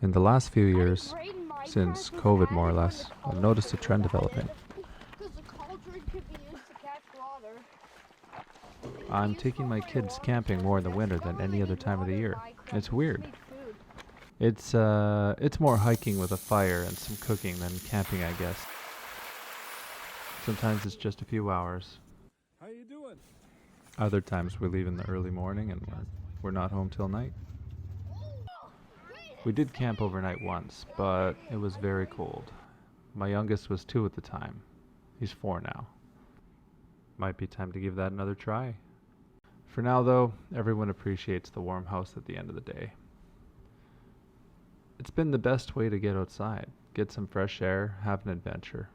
In the last few years, since COVID more or less, I've noticed a trend developing. I'm taking my kids camping more in the winter than any other time of the year. It's weird. It's more hiking with a fire and some cooking than camping, I guess. Sometimes it's just a few hours. How you doing? Other times we leave in the early morning and we're not home till night. We did camp overnight once, but it was very cold. My youngest was 2 at the time. He's 4 now. Might be time to give that another try. For now though, everyone appreciates the warm house at the end of the day. It's been the best way to get outside, get some fresh air, have an adventure.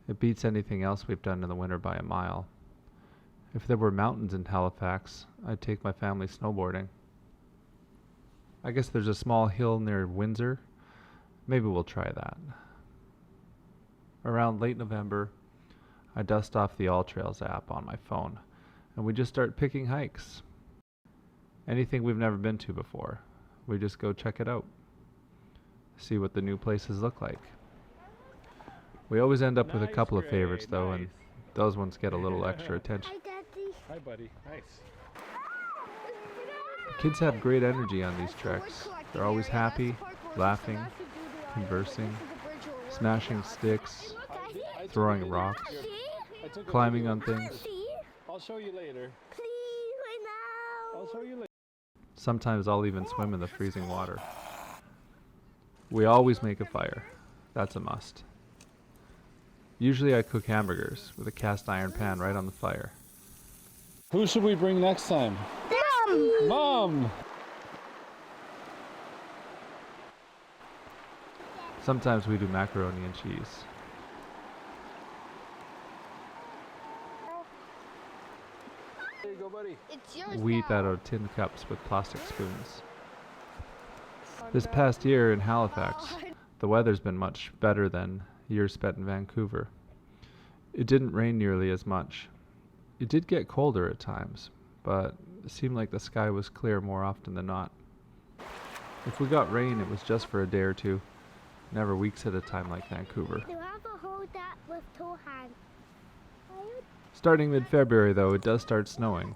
It beats anything else we've done in the winter by a mile. If there were mountains in Halifax, I'd take my family snowboarding. I guess there's a small hill near Windsor. Maybe we'll try that. Around late November, I dust off the All Trails app on my phone, and we just start picking hikes. Anything we've never been to before. We just go check it out. See what the new places look like. We always end up with a couple of favorites though, and those ones get a little extra attention. Hi, buddy. Nice. Kids have great energy on these treks. They're always happy, laughing, conversing, smashing sticks, throwing rocks, climbing on things. I'll show you later. Please, right now. I'll show you later. Sometimes I'll even swim in the freezing water. We always make a fire. That's a must. Usually I cook hamburgers with a cast iron pan right on the fire. Who should we bring next time? Mom! Mom! Sometimes we do macaroni and cheese. There you go, buddy. It's yours We eat that out of tin cups with plastic spoons. This past year in Halifax, the weather's been much better than years spent in Vancouver. It didn't rain nearly as much. It did get colder at times, but it seemed like the sky was clear more often than not. If we got rain, it was just for a day or two, never weeks at a time like Vancouver. You have to hold that with 2 hands. Starting mid-February though, it does start snowing.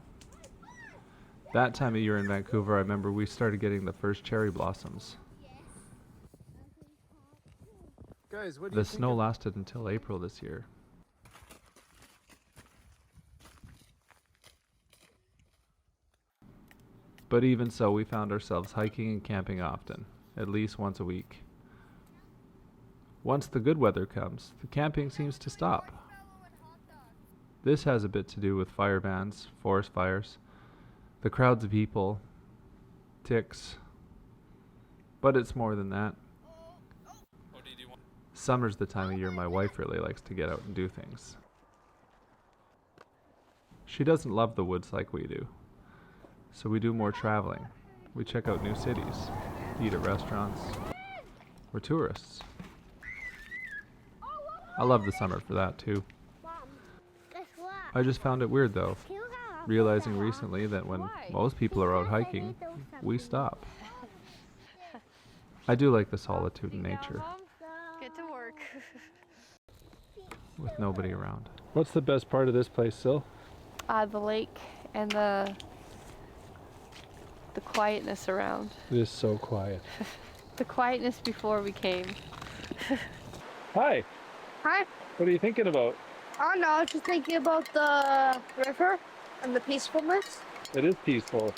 That time of year in Vancouver, I remember we started getting the first cherry blossoms. Guys, what do you The think snow of- lasted until April this year. But even so, we found ourselves hiking and camping often, at least once a week. Once the good weather comes, the camping seems to stop. This has a bit to do with fire bans, forest fires, the crowds of people, ticks, but it's more than that. Summer's the time of year my wife really likes to get out and do things. She doesn't love the woods like we do, so we do more traveling. We check out new cities, eat at restaurants. We're tourists. I love the summer for that too. Mom, guess what? I just found it weird though, You have realizing recently that when Why? most people are out hiking, we stop. I do like the solitude in nature, Get to work. with nobody around. What's the best part of this place, Sil? The lake and the quietness around. It is so quiet. The quietness before we came. Hi, Hi. what are you thinking about? I don't know, just thinking about the river and the peacefulness. It is peaceful.